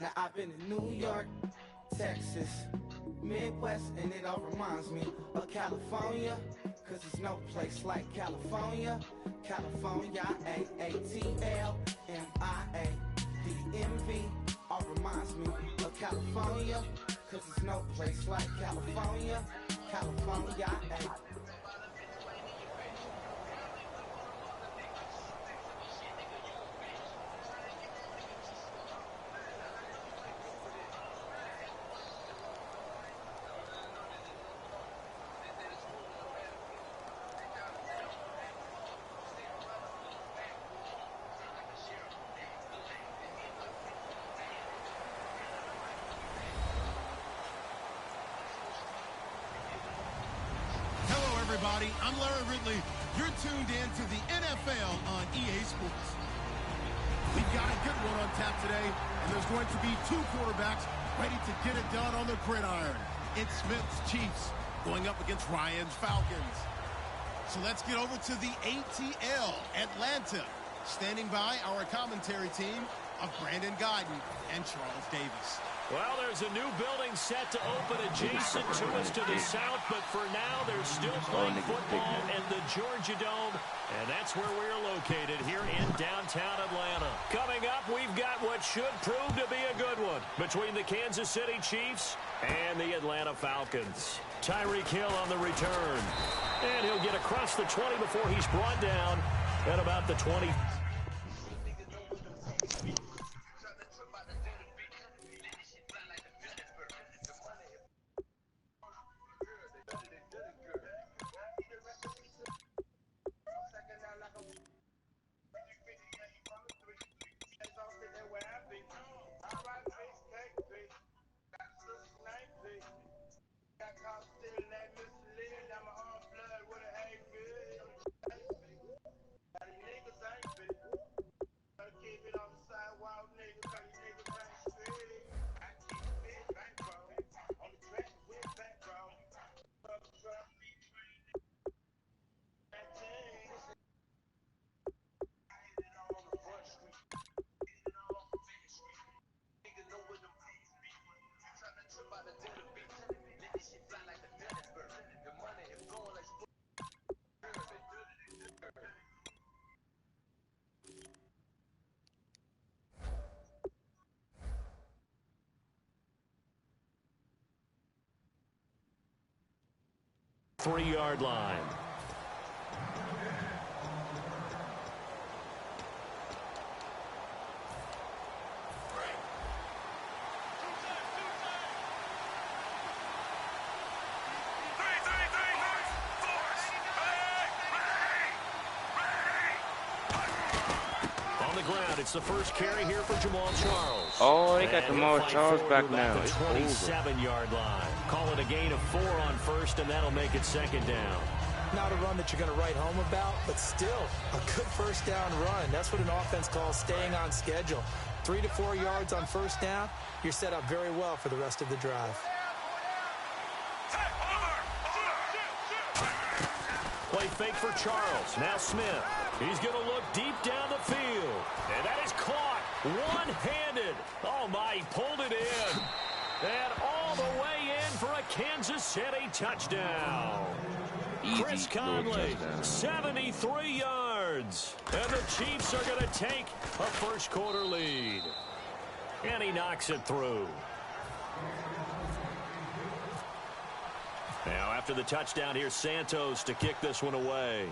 Now I've been to New York, Texas, Midwest, and it all reminds me of California, cause there's no place like California. California, A-A-T-L-M-I-A, D-M-V, all reminds me of California, cause there's no place like California. California, everybody, I'm Larry Ridley. You're tuned in to the NFL on EA Sports. We've got a good one on tap today, and there's going to be two quarterbacks ready to get it done on the gridiron. It's Smith's Chiefs going up against Ryan's Falcons. So let's get over to the ATL, Atlanta. Standing by our commentary team of Brandon Guyton and Charles Davis. Well, there's a new building set to open adjacent to us to the south, but for now, they're still playing football in the Georgia Dome, and that's where we're located here in downtown Atlanta. Coming up, we've got what should prove to be a good one between the Kansas City Chiefs and the Atlanta Falcons. Tyreek Hill on the return, and he'll get across the 20 before he's brought down at about the 20. Three-yard line. On the ground, it's the first carry here for Jamal Charles. Oh, they got Jamal Charles back now. The 27-yard line. Call it a gain of 4 on first, and that'll make it second down. Not a run that you're going to write home about, but still a good first down run. That's what an offense calls staying on schedule. 3 to 4 yards on first down, you're set up very well for the rest of the drive. Play fake for Charles. Now Smith. He's going to look deep down the field. And that is caught one-handed. Oh, my, he pulled it in. And all the way in for a Kansas City touchdown. Easy. Chris Conley, 73 yards. And the Chiefs are going to take a first-quarter lead. And he knocks it through. Now, after the touchdown, here's Santos to kick this one away.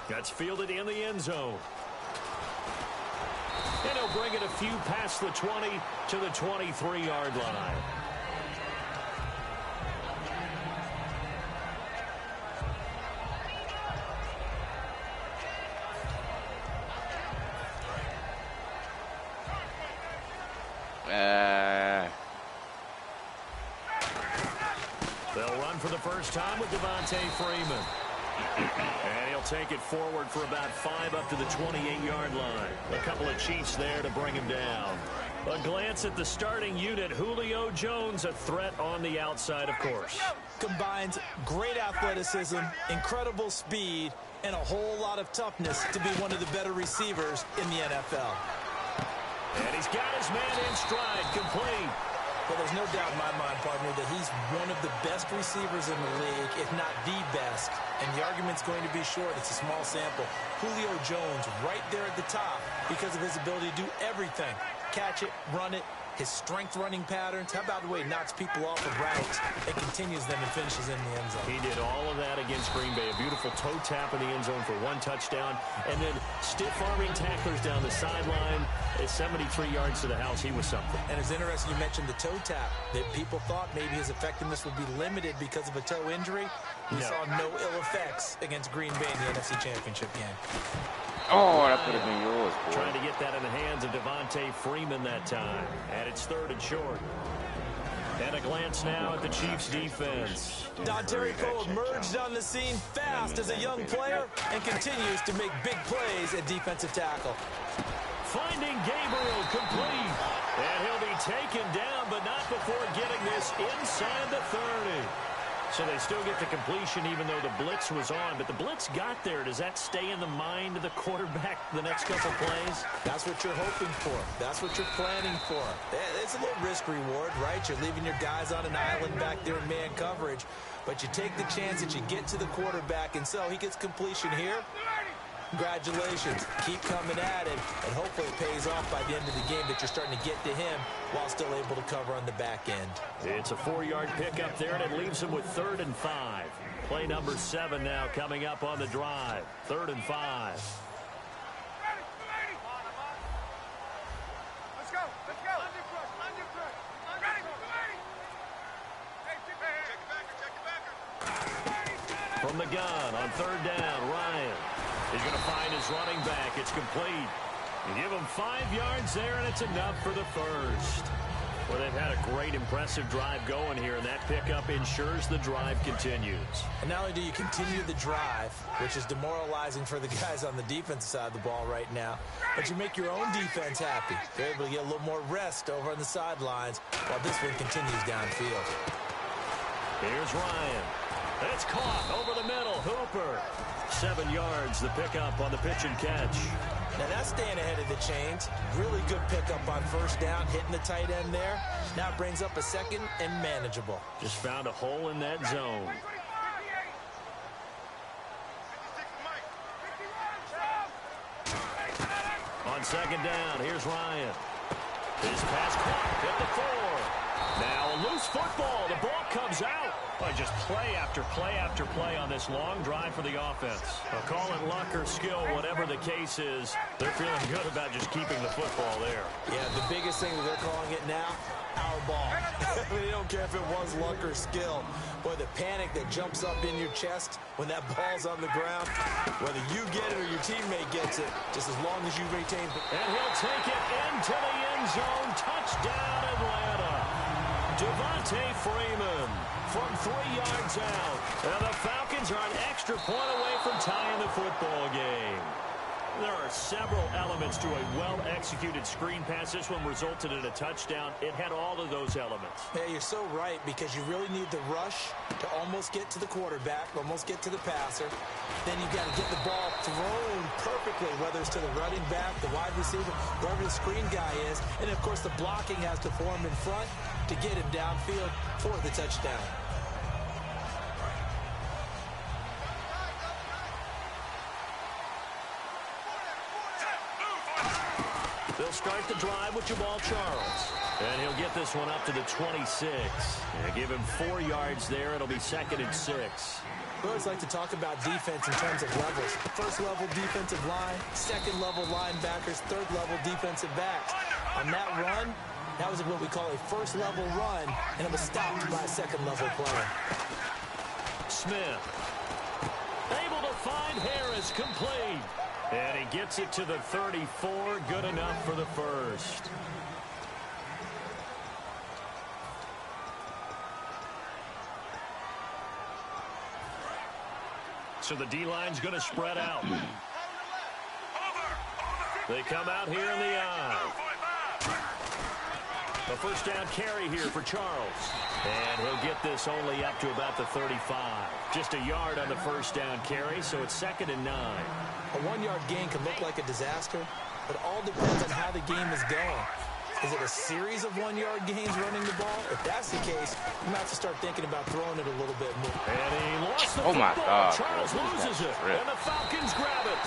That's fielded in the end zone. And he'll bring it a few past the 20 to the 23-yard line. They'll run for the first time with Devontae Freeman. And he'll take it forward for about 5 up to the 28-yard line. A couple of Chiefs there to bring him down. A glance at the starting unit. Julio Jones, a threat on the outside, of course. Combines great athleticism, incredible speed, and a whole lot of toughness to be one of the better receivers in the NFL. And he's got his man in stride, complete. Well, there's no doubt in my mind, partner, that he's one of the best receivers in the league, if not the best. And the argument's going to be short. It's a small sample. Julio Jones right there at the top because of his ability to do everything. Catch it, run it, his strength running patterns. How about the way he knocks people off of routes and continues them and finishes in the end zone? He did all of that against Green Bay. A beautiful toe tap in the end zone for 1 touchdown. And then stiff-arming tacklers down the sideline. At 73 yards to the house, he was something. And it's interesting you mentioned the toe tap. That people thought maybe his effectiveness would be limited because of a toe injury. We saw no ill effects against Green Bay in the NFC Championship game. Oh, that could have been yours, boy. Trying to get that in the hands of Devontae Freeman that time. And it's 3rd and short. And a glance now at the Chiefs' defense. Dontari Poe emerged on the scene fast as a young player and continues to make big plays at defensive tackle. Finding Gabriel complete. And he'll be taken down, but not before getting this inside the 30. So they still get the completion even though the blitz was on. But the blitz got there. Does that stay in the mind of the quarterback the next couple plays? That's what you're hoping for. That's what you're planning for. It's a little risk reward, right? You're leaving your guys on an island back there in man coverage. But you take the chance that you get to the quarterback, and so he gets completion here. Congratulations. Keep coming at it, and hopefully it pays off by the end of the game that you're starting to get to him while still able to cover on the back end. It's a 4-yard pickup there, and it leaves him with 3rd and 5. Play number 7 now coming up on the drive. 3rd and 5. Let's go. Let's go. Under pressure. Ready. Check your backer. From the gun on 3rd down, Ryan. He's going to find his running back. It's complete. You give him 5 yards there, and it's enough for the first. Well, they've had a great, impressive drive going here, and that pickup ensures the drive continues. And not only do you continue the drive, which is demoralizing for the guys on the defensive side of the ball right now, but you make your own defense happy. They're able to get a little more rest over on the sidelines while this one continues downfield. Here's Ryan. And it's caught over the middle. Hooper. 7 yards, the pickup on the pitch and catch. Now that's staying ahead of the chains. Really good pickup on 1st down, hitting the tight end there. Now it brings up a 2nd and manageable. Just found a hole in that zone. On 2nd down, here's Ryan. His pass caught at the 4. Now a loose football. The ball comes out. Well, just play after play after play on this long drive for the offense. I'll call it luck or skill, whatever the case is. They're feeling good about just keeping the football there. Yeah, the biggest thing that they're calling it now, our ball. They don't care if it was luck or skill. Boy, the panic that jumps up in your chest when that ball's on the ground, whether you get it or your teammate gets it, just as long as you retain. And he'll take it into the end zone. Touchdown, Atlanta. Devontae Freeman from 3 yards out. And the Falcons are an extra point away from tying the football game. There are several elements to a well-executed screen pass. This one resulted in a touchdown. It had all of those elements. Yeah, you're so right, because you really need the rush to almost get to the quarterback, almost get to the passer. Then you got to get the ball thrown perfectly, whether it's to the running back, the wide receiver, wherever the screen guy is. And, of course, the blocking has to form in front to get him downfield for the touchdown. They'll start the drive with Jamal Charles. And he'll get this one up to the 26. And give him 4 yards there. It'll be 2nd and 6. We always like to talk about defense in terms of levels. First level defensive line, second level linebackers, third level defensive backs. On that run, that was what we call a first level run, and it was stopped by a second level player. Smith. Able to find Harris, complete. And he gets it to the 34, good enough for the first. So the D-line's going to spread out. They come out here in the eye. A first down carry here for Charles. And he'll get this only up to about the 35. Just a yard on the first down carry, so it's 2nd and 9. A 1 yard gain can look like a disaster, It all depends on how the game is going. Is it a series of 1-yard gains running the ball? If that's the case, you might have to start thinking about throwing it a little bit more. And he lost the Oh my football. God, Charles bro, loses it. ripped. And the Falcons grab it.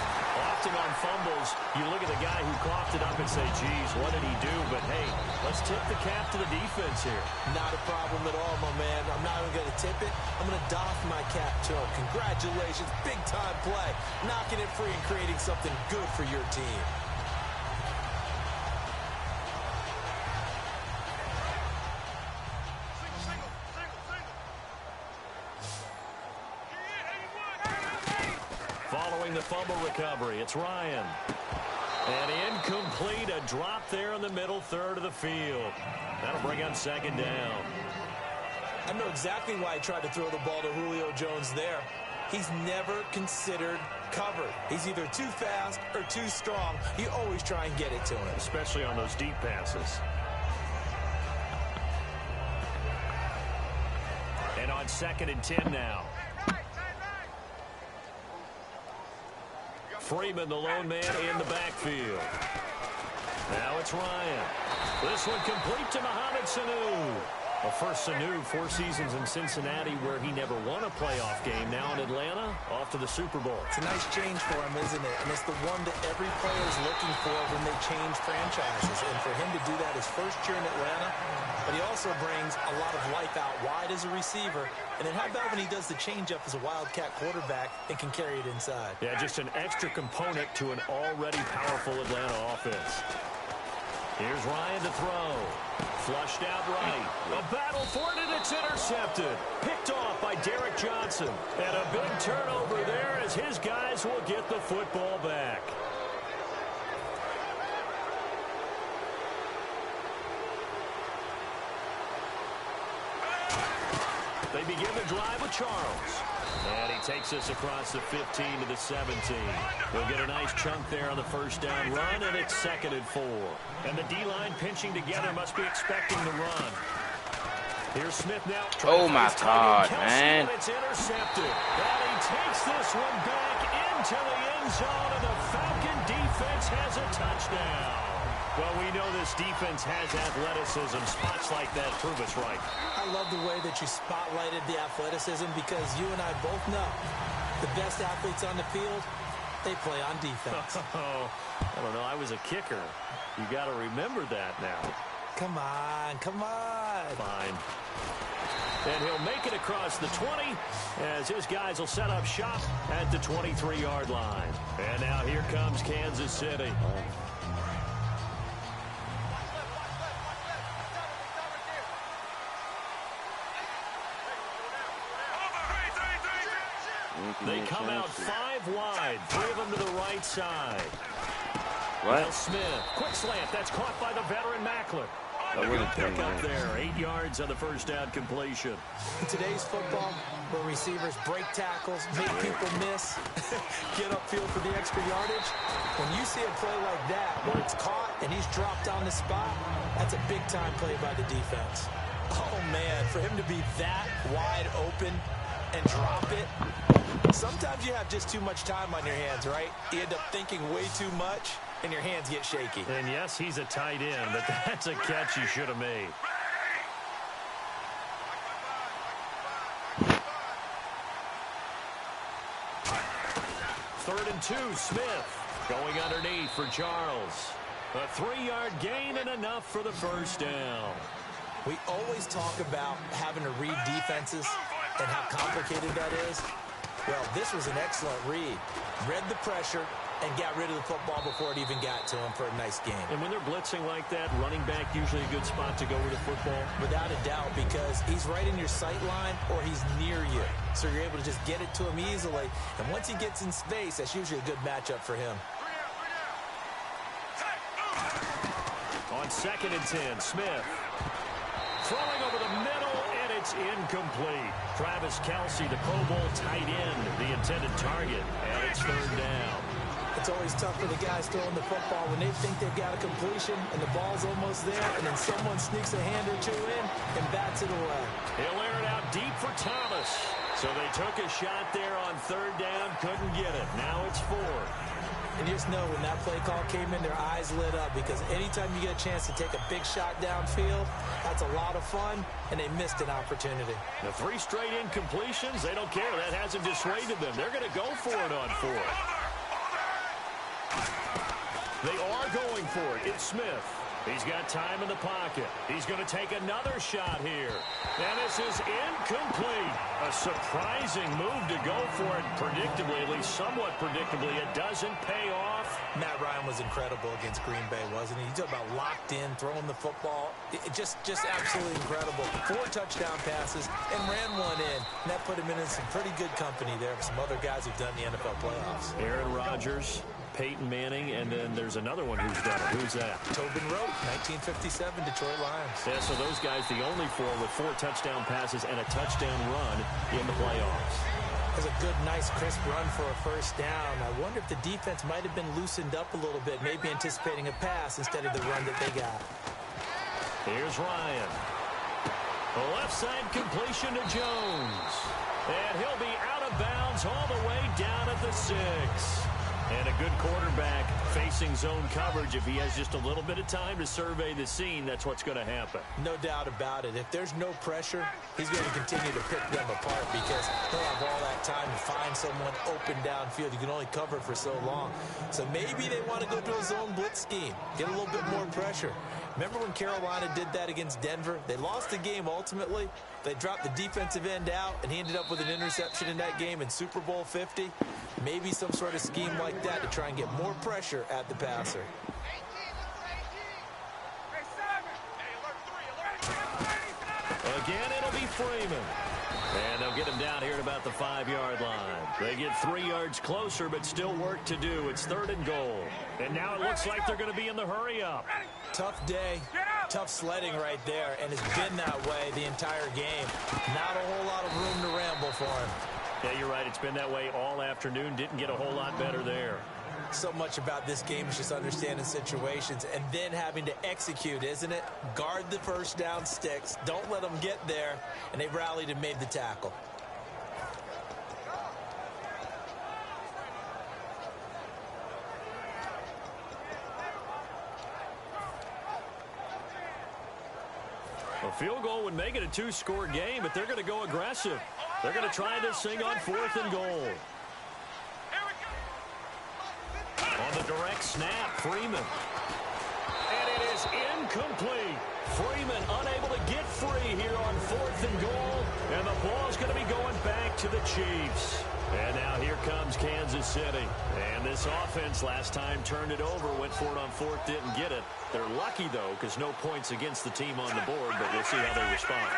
Often on fumbles, you look at the guy who coughed it up and say, geez, what did he do? But hey, let's tip the cap to the defense here. Not a problem at all, my man. I'm not even going to tip it. I'm going to doff my cap to him. Congratulations. Big-time play. Knocking it free and creating something good for your team. Following the fumble recovery, it's Ryan. And incomplete, a drop there in the middle third of the field. That'll bring on second down. I know exactly why he tried to throw the ball to Julio Jones there. He's never considered covered. He's either too fast or too strong. You always try and get it to him. Especially on those deep passes. And on 2nd and 10 now. Freeman, the lone man in the backfield. Now it's Ryan. This one complete to Mohamed Sanu. Well, first Sanu, 4 seasons in Cincinnati where he never won a playoff game. Now in Atlanta, off to the Super Bowl. It's a nice change for him, isn't it? And it's the one that every player is looking for when they change franchises. And for him to do that his first year in Atlanta, but he also brings a lot of life out wide as a receiver. And then how about when he does the changeup as a Wildcat quarterback and can carry it inside? Yeah, just an extra component to an already powerful Atlanta offense. Here's Ryan to throw. Flushed out right. A battle for it, and it's intercepted. Picked off by Derek Johnson. And a big turnover there as his guys will get the football back. They begin the drive with Charles. And he takes us across the 15 to the 17. He'll get a nice chunk there on the first down run, and it's 2nd and 4. And the D-line pinching together must be expecting the run. Here's Smith now. Oh my God, man. And it's intercepted. And he takes this one back into the end zone, and the Falcon defense has a touchdown. Well, we know this defense has athleticism. Spots like that prove us right. I love the way that you spotlighted the athleticism because you and I both know the best athletes on the field, they play on defense. Oh, I don't know. I was a kicker. You got to remember that now. Come on, come on. Fine. And he'll make it across the 20 as his guys will set up shop at the 23-yard line. And now here comes Kansas City. They come out 5 wide, 3 of them to the right side. What? Will Smith, quick slant, that's caught by the veteran Macklin. A good pick up there, 8 yards on the first down completion. In today's football, where receivers break tackles, make people miss, get upfield for the extra yardage, when you see a play like that where it's caught and he's dropped on the spot, that's a big-time play by the defense. Oh, man, for him to be that wide open and drop it, sometimes you have just too much time on your hands, right? You end up thinking way too much, and your hands get shaky. And yes, he's a tight end, but that's a catch he should have made. Third and 2, Smith going underneath for Charles. A 3-yard gain and enough for the first down. We always talk about having to read defenses and how complicated that is. Well, this was an excellent read. Read the pressure and got rid of the football before it even got to him for a nice game. And when they're blitzing like that, running back usually a good spot to go with the football? Without a doubt, because he's right in your sight line or he's near you. So you're able to just get it to him easily. And once he gets in space, that's usually a good matchup for him. On 2nd and 10, Smith throwing over the middle, and it's incomplete. Travis Kelce, the Pro Bowl tight end, the intended target, and it's 3rd down. It's always tough for the guys throwing the football when they think they've got a completion and the ball's almost there, and then someone sneaks a hand or two in and bats it away. He'll air it out deep for Thomas. So they took a shot there on third down, couldn't get it. Now it's 4. And you just know when that play call came in, their eyes lit up, because anytime you get a chance to take a big shot downfield, that's a lot of fun, and they missed an opportunity. The 3 straight incompletions, they don't care. That hasn't dissuaded them. They're going to go for it on 4th. They are going for it. It's Smith. He's got time in the pocket. He's going to take another shot here. And this is incomplete. A surprising move to go for it predictably, at least somewhat predictably. It doesn't pay off. Matt Ryan was incredible against Green Bay, wasn't he? You talk about locked in, throwing the football. Just absolutely incredible. 4 touchdown passes and ran one in. And that put him in some pretty good company there with some other guys who've done the NFL playoffs. Aaron Rodgers, Peyton Manning, and then there's another one who's done it. Who's that? Tobin Rote, 1957 Detroit Lions. Yeah, so those guys, the only 4 with 4 touchdown passes and a touchdown run in the playoffs. That's a good, nice, crisp run for a first down. I wonder if the defense might have been loosened up a little bit, maybe anticipating a pass instead of the run that they got. Here's Ryan. The left side completion to Jones. And he'll be out of bounds all the way down at the 6. And a good quarterback facing zone coverage. If he has just a little bit of time to survey the scene, that's what's going to happen. No doubt about it. If there's no pressure, he's going to continue to pick them apart because he'll have all that time to find someone open downfield. You can only cover for so long. So maybe they want to go to a zone blitz scheme, get a little bit more pressure. Remember when Carolina did that against Denver? They lost the game ultimately. They dropped the defensive end out, and he ended up with an interception in that game in Super Bowl 50. Maybe some sort of scheme like that to try and get more pressure at the passer. Again, it'll be Freeman. And they'll get him down here at about the 5-yard line. They get 3 yards closer, but still work to do. It's 3rd and goal. And now it looks like they're going to be in the hurry-up. Tough day, tough sledding right there, and it's been that way the entire game. Not a whole lot of room to ramble for him. Yeah, you're right. It's been that way all afternoon. Didn't get a whole lot better there. So much about this game is just understanding situations and then having to execute, isn't it? Guard the first down sticks. Don't let them get there. And they rallied and made the tackle. A field goal would make it a 2-score game, but they're going to go aggressive. They're going to try this thing on 4th and goal. On the direct snap, Freeman. And it is incomplete. Freeman unable to get free here on 4th and goal. And the ball's going to be going back to the Chiefs. And now here comes Kansas City. And this offense last time turned it over, went for it on 4th, didn't get it. They're lucky, though, because no points against the team on the board, but we'll see how they respond.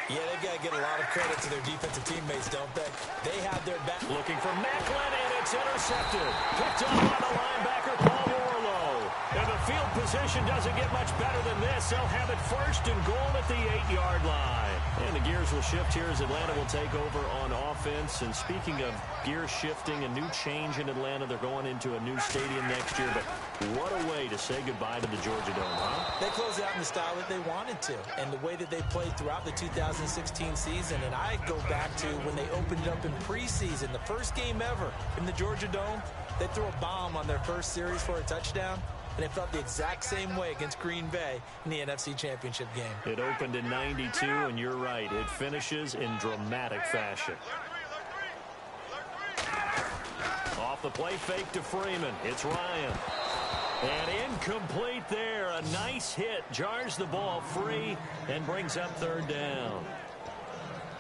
Yeah, they've got to get a lot of credit to their defensive teammates, don't they? They have their back. Looking for Macklin, and it's intercepted. Picked up by the linebacker, Paul Warlow. And the field position doesn't get much better than this. They'll have it 1st and goal at the 8-yard line. And the gears will shift here as Atlanta will take over on offense. And speaking of gears shifting, a new change in Atlanta. They're going into a new stadium next year. But what a way to say goodbye to the Georgia Dome, huh? They closed out in the style that they wanted to and the way that they played throughout the 2016 season. And I go back to when they opened it up in preseason, the first game ever in the Georgia Dome. They threw a bomb on their first series for a touchdown. And it felt the exact same way against Green Bay in the NFC Championship game. It opened in 92, and you're right. It finishes in dramatic fashion. Off the play fake to Freeman. It's Ryan. And incomplete there. A nice hit. Jars the ball free and brings up 3rd down.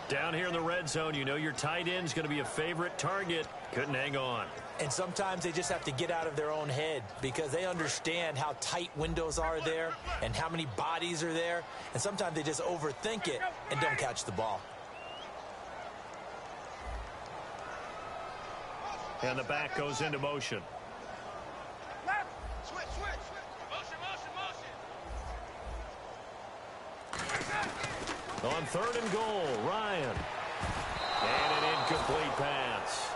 Down here in the red zone, you know your tight end's going to be a favorite target. Couldn't hang on. And sometimes they just have to get out of their own head because they understand how tight windows are there and how many bodies are there. And sometimes they just overthink it and don't catch the ball. And the back goes into motion. Left. Switch. Motion. On 3rd and goal, Ryan. And an incomplete pass.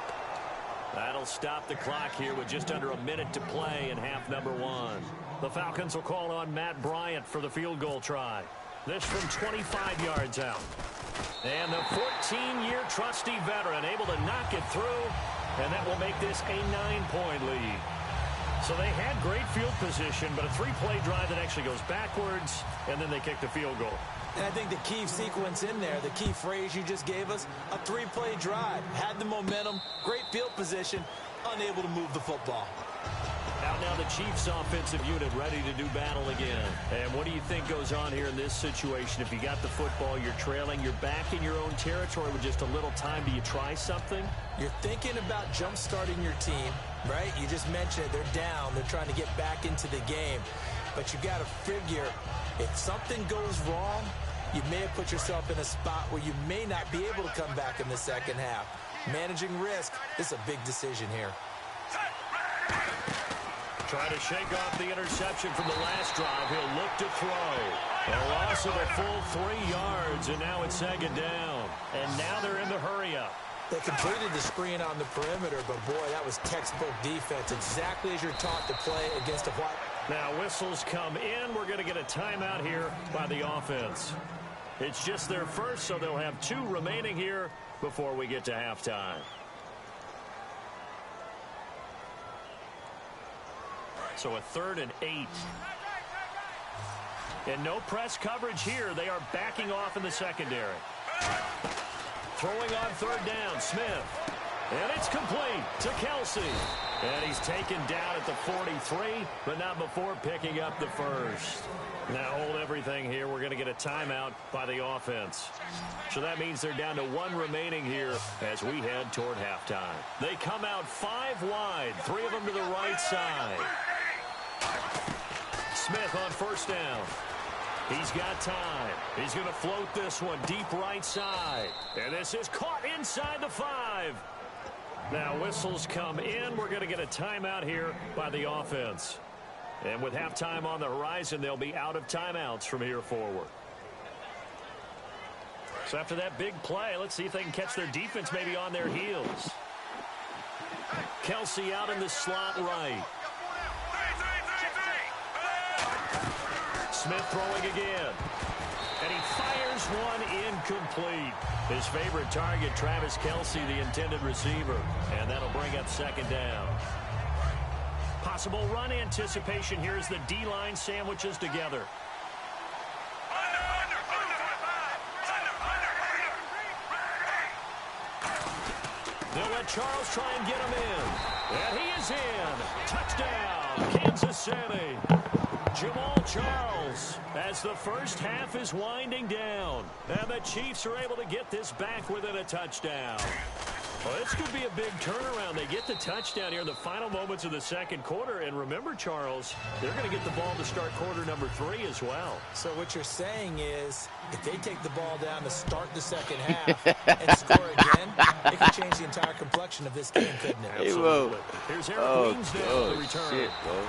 That'll stop the clock here with just under a minute to play in half number 1. The Falcons will call on Matt Bryant for the field goal try. This from 25 yards out. And the 14-year trusty veteran able to knock it through, and that will make this a 9-point lead. So they had great field position, but a 3-play drive that actually goes backwards, and then they kick the field goal. And I think the key sequence in there, the key phrase you just gave us, a 3-play drive. Had the momentum, great field position, unable to move the football. Out now the Chiefs offensive unit ready to do battle again. And what do you think goes on here in this situation? If you got the football, you're trailing, you're back in your own territory with just a little time. Do you try something? You're thinking about jump-starting your team, right? You just mentioned it. They're down. They're trying to get back into the game. But you got to figure if something goes wrong, you may have put yourself in a spot where you may not be able to come back in the second half. Managing risk is a big decision here. Trying to shake off the interception from the last drive. He'll look to throw. A loss of a full 3 yards, and now it's second down. And now they're in the hurry-up. They completed the screen on the perimeter, but, boy, that was textbook defense, exactly as you're taught to play against a what? Now whistles come in. We're going to get a timeout here by the offense. It's just their first, so they'll have 2 remaining here before we get to halftime. So a 3rd and 8. And no press coverage here. They are backing off in the secondary. Throwing on 3rd down, Smith. And it's complete to Kelsey. And he's taken down at the 43, but not before picking up the first. Now hold everything here. We're going to get a timeout by the offense. So that means they're down to 1 remaining here as we head toward halftime. They come out 5 wide, 3 of them to the right side. Smith on 1st down. He's got time. He's going to float this one deep right side. And this is caught inside the 5. Now whistles come in. We're going to get a timeout here by the offense. And with halftime on the horizon, they'll be out of timeouts from here forward. So after that big play, let's see if they can catch their defense maybe on their heels. Kelsey out in the slot right. Smith throwing again. And he fires one incomplete. His favorite target, Travis Kelsey, the intended receiver. And that'll bring up 2nd down. Possible run anticipation here as the D-line sandwiches together. They'll let Charles try and get him in. And he is in. Touchdown, Kansas City. Jamal Charles as the first half is winding down. And the Chiefs are able to get this back within a touchdown. Well, this could be a big turnaround. They get the touchdown here in the final moments of the second quarter. And remember, Charles, they're going to get the ball to start quarter number 3 as well. So what you're saying is if they take the ball down to start the second half and score again, it could change the entire complexion of this game, couldn't it? Absolutely. Here's Eric Weemsdale, the return. Shit, bro.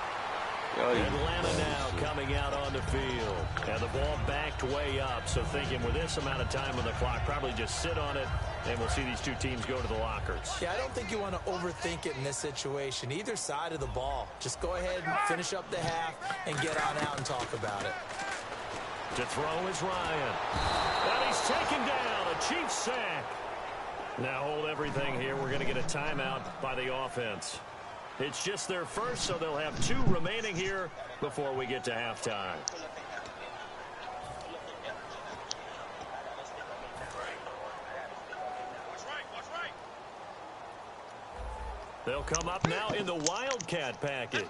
Atlanta now coming out on the field. And the ball backed way up. So thinking with this amount of time on the clock, probably just sit on it, and we'll see these 2 teams go to the lockers. Yeah, I don't think you want to overthink it in this situation. Either side of the ball. Just go ahead and finish up the half and get on out and talk about it. To throw is Ryan. And he's taken down. A Chiefs sack. Now hold everything here. We're going to get a timeout by the offense. It's just their first, so they'll have 2 remaining here before we get to halftime. They'll come up now in the Wildcat package.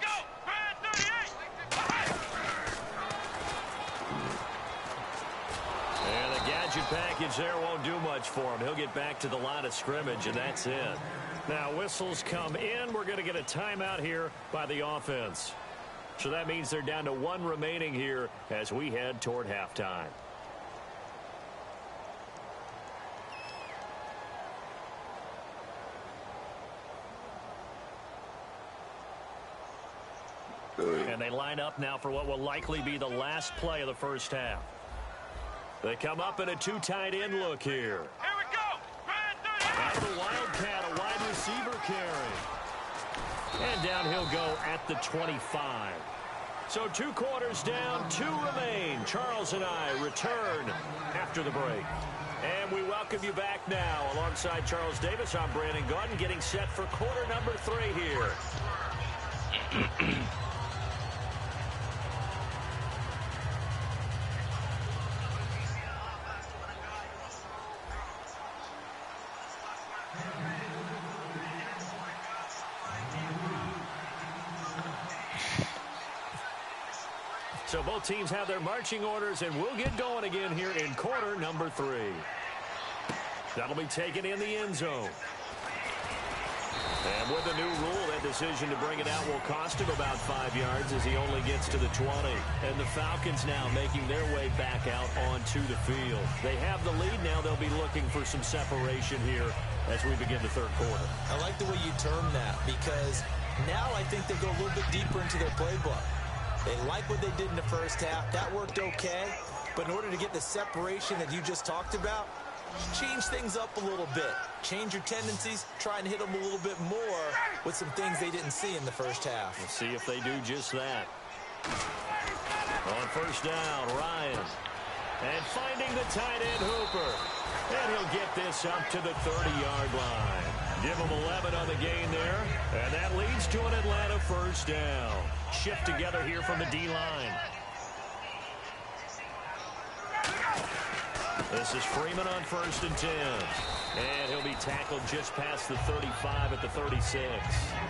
And the gadget package there won't do much for him. He'll get back to the line of scrimmage, and that's it. Now whistles come in. We're going to get a timeout here by the offense. So that means they're down to 1 remaining here as we head toward halftime. And they line up now for what will likely be the last play of the first half. They come up in a 2 tight end look here. Here we go. Out of the Wildcat, a wide receiver carry. And down he'll go at the 25. So 2 quarters down, 2 remain. Charles and I return after the break. And we welcome you back now. Alongside Charles Davis, I'm Brandon Gaudin, getting set for quarter number 3 here. So both teams have their marching orders, and we'll get going again here in quarter number 3. That'll be taken in the end zone. And with the new rule, that decision to bring it out will cost him about 5 yards as he only gets to the 20. And the Falcons now making their way back out onto the field. They have the lead now. They'll be looking for some separation here as we begin the third quarter. I like the way you term that, because now I think they go a little bit deeper into their playbook. They like what they did in the first half. That worked okay. But in order to get the separation that you just talked about, change things up a little bit. Change your tendencies. Try and hit them a little bit more with some things they didn't see in the first half. We'll see if they do just that. On first down, Ryan. And finding the tight end, Hooper. And he'll get this up to the 30-yard line. Give him 11 on the gain there. And that leads to an Atlanta first down. Shift together here from the D-line. This is Freeman on first and 10. And he'll be tackled just past the 35 at the 36.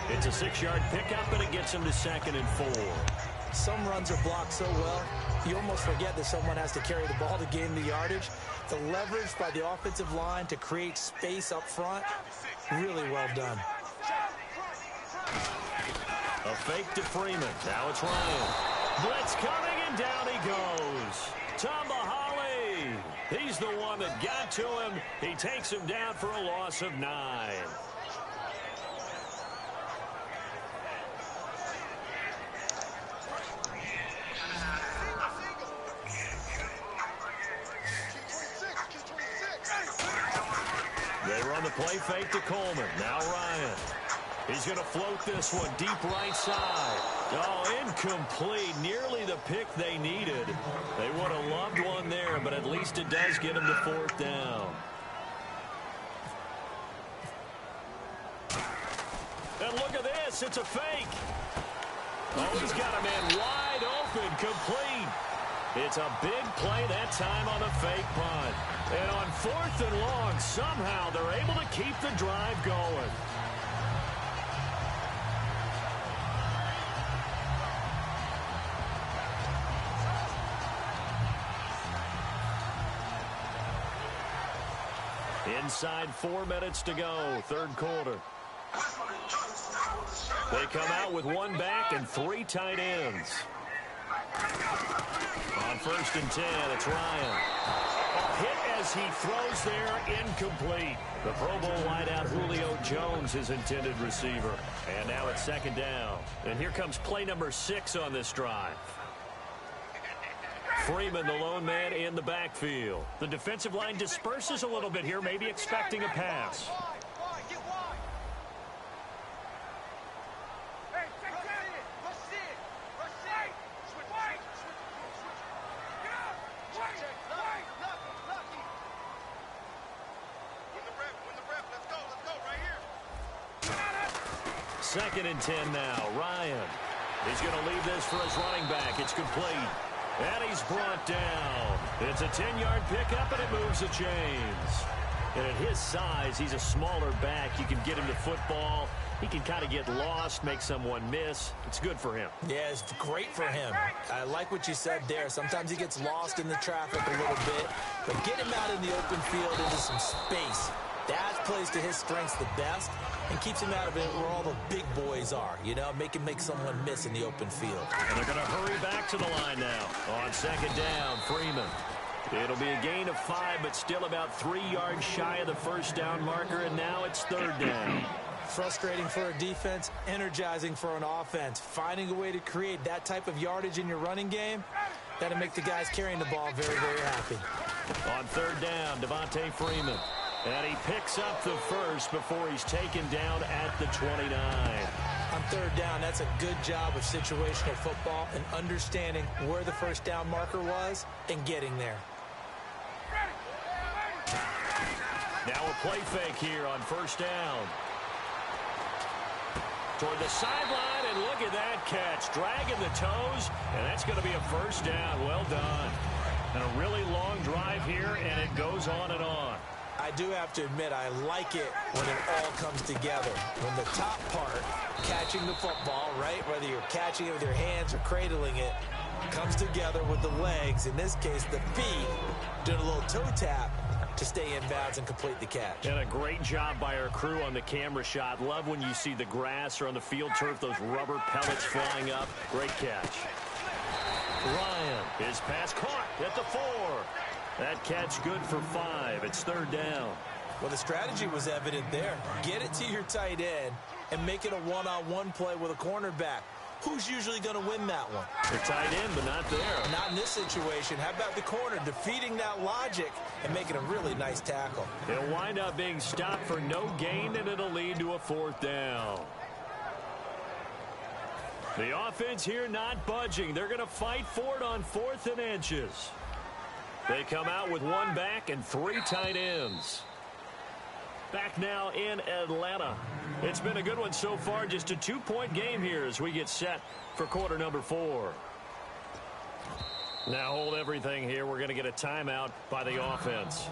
It's a 6-yard pickup, and it gets him to 2nd and 4. Some runs are blocked so well, you almost forget that someone has to carry the ball to gain the yardage. The leverage by the offensive line to create space up front, really well done. A fake to Freeman. Now it's Ryan. Blitz coming, and down he goes. Tomahali. He's the one that got to him. He takes him down for a loss of 9. They run the play fake to Coleman. Now Ryan. He's going to float this one deep right side. Oh, incomplete. Nearly the pick they needed. They would have loved one there, but at least it does get him to 4th down. And look at this. It's a fake. Oh, he's got a man wide open, complete. It's a big play that time on the fake punt. And on 4th and long, somehow they're able to keep the drive going. Inside 4 minutes to go, third quarter. They come out with 1 back and 3 tight ends. On first and 10, it's Ryan. A hit as he throws there, incomplete. The Pro Bowl wideout Julio Jones, his intended receiver. And now it's 2nd down. And here comes play number 6 on this drive. Freeman, the lone man in the backfield. The defensive line disperses a little bit here, maybe expecting a pass. Second and 10 now. Ryan. He's going to leave this for his running back. It's complete. And he's brought down. It's a 10-yard pickup, and it moves the chains. And at his size, he's a smaller back. You can get him to football. He can kind of get lost, make someone miss. It's good for him. Yeah, it's great for him. I like what you said there. Sometimes he gets lost in the traffic a little bit. But get him out in the open field into some space. That plays to his strengths the best and keeps him out of it where all the big boys are. You know, make him make someone miss in the open field. And they're going to hurry back to the line now. On second down, Freeman. It'll be a gain of 5, but still about 3 yards shy of the first down marker, and now it's 3rd down. Frustrating for a defense, energizing for an offense. Finding a way to create that type of yardage in your running game, that'll make the guys carrying the ball very, very happy. On 3rd down, Devontae Freeman. And he picks up the first before he's taken down at the 29. On third down, that's a good job of situational football and understanding where the first down marker was and getting there. Now a play fake here on first down. Toward the sideline, and look at that catch. Dragging the toes, and that's going to be a first down. Well done. And a really long drive here, and it goes on and on. I do have to admit, I like it when it all comes together. When the top part, catching the football, right, whether you're catching it with your hands or cradling it, comes together with the legs, in this case the feet, doing a little toe tap to stay in bounds and complete the catch. And a great job by our crew on the camera shot. Love when you see the grass or on the field turf, those rubber pellets flying up. Great catch. Ryan, his pass caught at the 4. That catch good for 5. It's third down. Well, the strategy was evident there. Get it to your tight end and make it a one-on-one play with a cornerback. Who's usually going to win that one? The tight end, but not there. Not in this situation. How about the corner defeating that logic and making a really nice tackle? It'll wind up being stopped for no gain, and it'll lead to a fourth down. The offense here not budging. They're going to fight for it on 4th and inches. They come out with 1 back and 3 tight ends. Back now in Atlanta. It's been a good one so far. Just a 2-point game here as we get set for quarter number 4. Now hold everything here. We're going to get a timeout by the offense.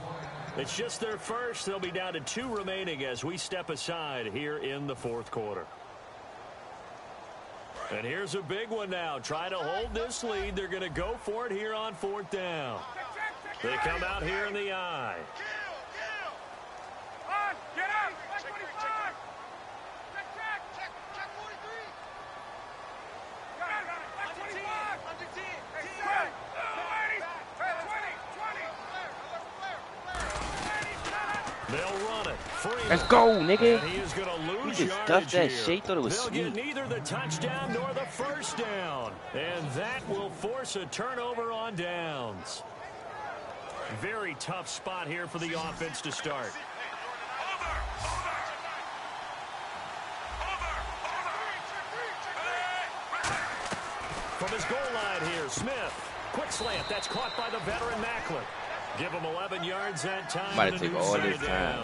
It's just their first. They'll be down to 2 remaining as we step aside here in the 4th quarter. And here's a big one now. Trying to hold this lead. They're going to go for it here on 4th down. They come out here in the eye. Get up! 25! Check 43! Got it! 25! 10! Hey, 20! They'll run it. Freeman. Let's go, nigga. And he is going to lose He just yardage stuffed that here. shit. Thought it was They'll sweet. get neither the touchdown nor the first down. And that will force a turnover on downs. Very tough spot here for the offense to start. From his goal line here, Smith. Quick slant. That's caught by the veteran Macklin. Give him 11 yards that time. Might take all this time.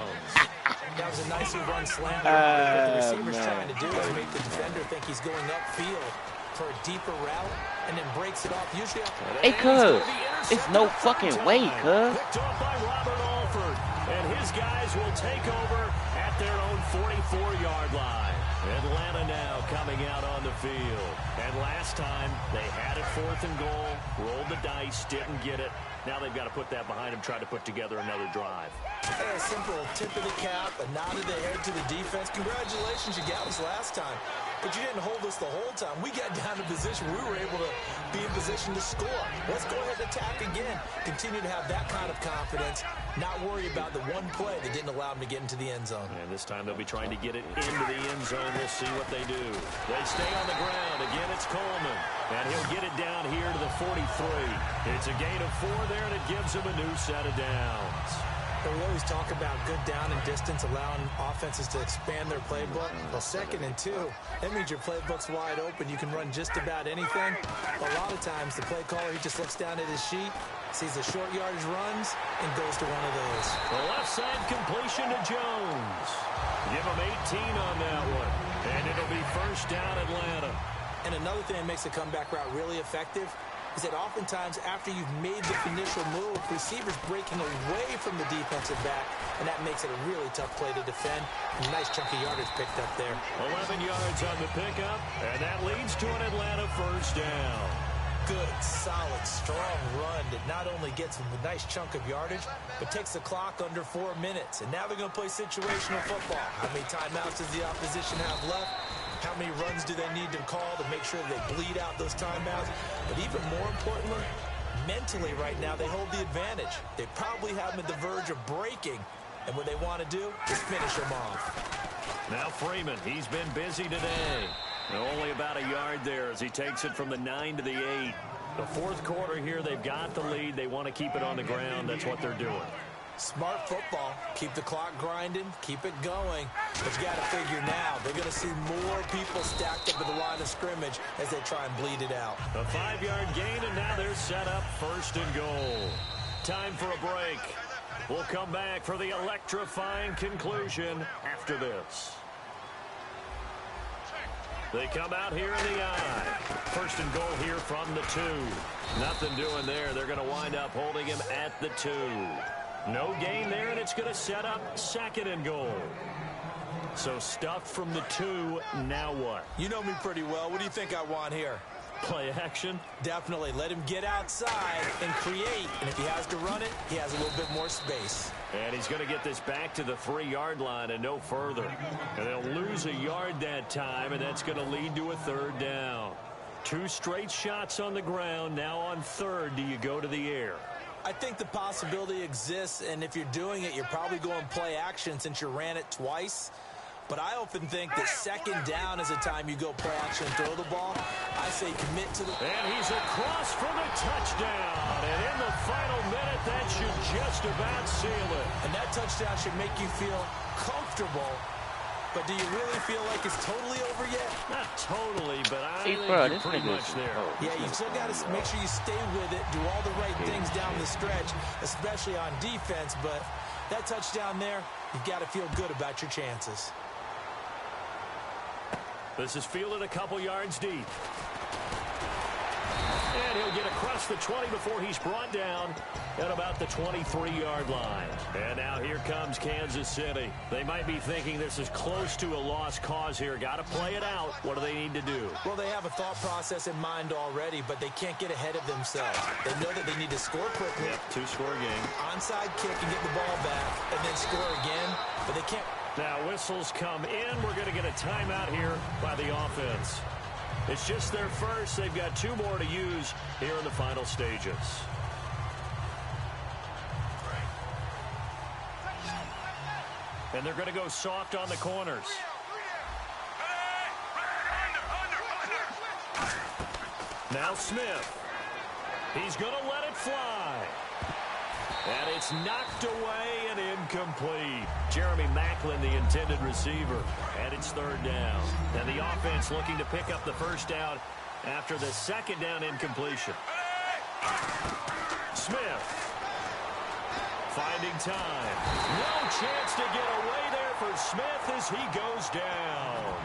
That was a nicely run slant. What the receiver's trying to do is make the defender think he's going upfield for a deeper route and then breaks it off. Usually, hey, cuz. It's no fucking way, cuz. Picked off by Robert Alford. And his guys will take over at their own 44-yard line. Atlanta now coming out on the field. And last time, they had it 4th and goal, rolled the dice, didn't get it. Now they've got to put that behind them, try to put together another drive. Hey, a simple tip of the cap, a nod of the head to the defense. Congratulations, you got us last time. But you didn't hold us the whole time. We got down to position. We were able to be in position to score. Let's go ahead and attack again. Continue to have that kind of confidence. Not worry about the one play that didn't allow them to get into the end zone. And this time they'll be trying to get it into the end zone. We'll see what they do. They stay on the ground. Again, it's Coleman. And he'll get it down here to the 43. It's a gain of 4 there, and it gives him a new set of downs. But we always talk about good down and distance, allowing offenses to expand their playbook. Well, 2nd and 2, that means your playbook's wide open. You can run just about anything. But a lot of times, the play caller, he just looks down at his sheet, sees the short yardage runs, and goes to one of those. The left side completion to Jones. Give him 18 on that one. And it'll be first down Atlanta. And another thing that makes the comeback route really effective is that oftentimes after you've made the initial move, receivers breaking away from the defensive back, and that makes it a really tough play to defend. A nice chunk of yardage picked up there. 11 yards on the pickup, and that leads to an Atlanta first down. Good, solid, strong run that not only gets them a nice chunk of yardage, but takes the clock under 4 minutes. And now they're going to play situational football. How many timeouts does the opposition have left? How many runs do they need to call to make sure they bleed out those timeouts? But even more importantly, mentally right now, they hold the advantage. They probably have them at the verge of breaking. And what they want to do is finish them off. Now Freeman, he's been busy today. Only about a yard there as he takes it from the 9 to the 8. The 4th quarter here, they've got the lead. They want to keep it on the ground. That's what they're doing. Smart football. Keep the clock grinding, keep it going. But you got to figure now, they're going to see more people stacked up at the line of scrimmage as they try and bleed it out. A 5-yard gain, and now they're set up 1st and goal. Time for a break. We'll come back for the electrifying conclusion after this. They come out here in the I. 1st and goal here from the 2. Nothing doing there. They're going to wind up holding him at the 2. No gain there, and it's going to set up 2nd and goal. So stuffed from the 2, now what? You know me pretty well. What do you think I want here? Play action? Definitely. Let him get outside and create. And if he has to run it, he has a little bit more space. And he's going to get this back to the 3-yard line and no further. And they'll lose a yard that time, and that's going to lead to a 3rd down. 2 straight shots on the ground. Now on 3rd, do you go to the air? I think the possibility exists, and if you're doing it, you're probably going play action since you ran it twice. But I often think that 2nd down is the time you go play action and throw the ball. I say commit to the... And he's across for the touchdown. And in the final minute, that should just about seal it. And that touchdown should make you feel comfortable. But do you really feel like it's totally over yet? Not totally, but I think bro, you're pretty much there. Yeah, you still got to make sure you stay with it, do all the right things down the stretch, especially on defense. But that touchdown there, you've got to feel good about your chances. This is fielded a couple yards deep. And he'll get across the 20 before he's brought down at about the 23-yard line. And now here comes Kansas City. They might be thinking this is close to a lost cause here. Got to play it out. What do they need to do? Well, they have a thought process in mind already, but they can't get ahead of themselves. They know that they need to score quickly. Yep, 2-score game. Onside kick and get the ball back, and then score again, but they can't. Now whistles come in. We're going to get a timeout here by the offense. It's just their first. They've got 2 more to use here in the final stages. And they're going to go soft on the corners. Now Smith. He's going to let it fly. And it's knocked away and incomplete. Jeremy Maclin, the intended receiver. And it's 3rd down. And the offense looking to pick up the 1st down after the 2nd down incompletion. Smith. Finding time. No chance to get away there for Smith as he goes down.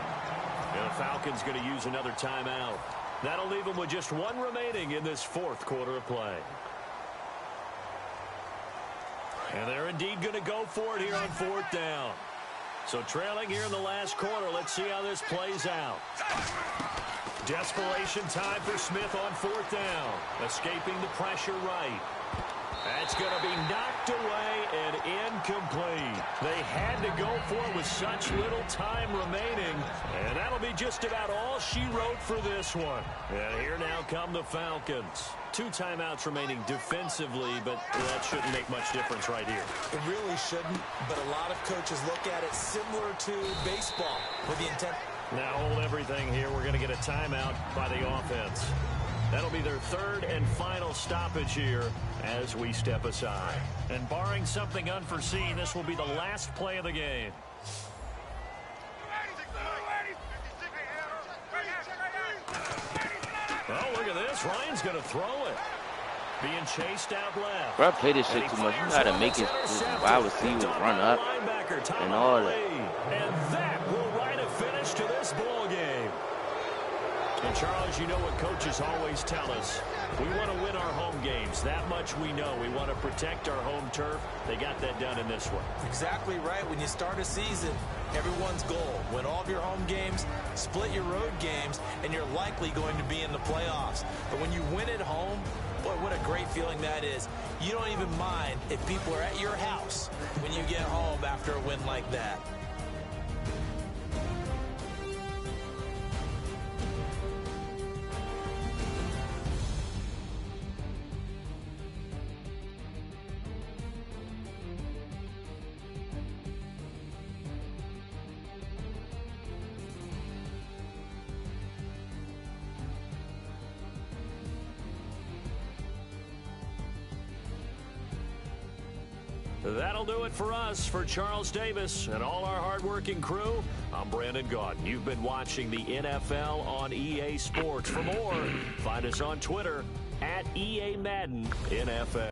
And the Falcons going to use another timeout. That'll leave them with just 1 remaining in this 4th quarter of play. And they're indeed going to go for it here on 4th down. So trailing here in the last quarter. Let's see how this plays out. Desperation time for Smith on 4th down. Escaping the pressure right. That's going to be knocked away and incomplete. They had to go for it with such little time remaining. And that'll be just about all she wrote for this one. And here now come the Falcons. 2 timeouts remaining defensively, but that shouldn't make much difference right here. It really shouldn't, but a lot of coaches look at it similar to baseball with the intent. Now hold everything here. We're going to get a timeout by the offense. That'll be their 3rd and final stoppage here as we step aside. And barring something unforeseen, this will be the last play of the game. Oh, look at this. Ryan's going to throw it. Being chased out left. Bro, I play this shit too much. You gotta make it wide receivers run up and all that. And that will write a finish to this ball game. And Charles, you know what coaches always tell us. We want to win our home games. That much we know. We want to protect our home turf. They got that done in this one. Exactly right. When you start a season, everyone's goal, win all of your home games, split your road games, and you're likely going to be in the playoffs. But when you win at home, boy, what a great feeling that is. You don't even mind if people are at your house when you get home after a win like that. That'll do it for us. For Charles Davis and all our hardworking crew, I'm Brandon Gaudin. You've been watching the NFL on EA Sports. For more, find us on Twitter @EA Madden NFL.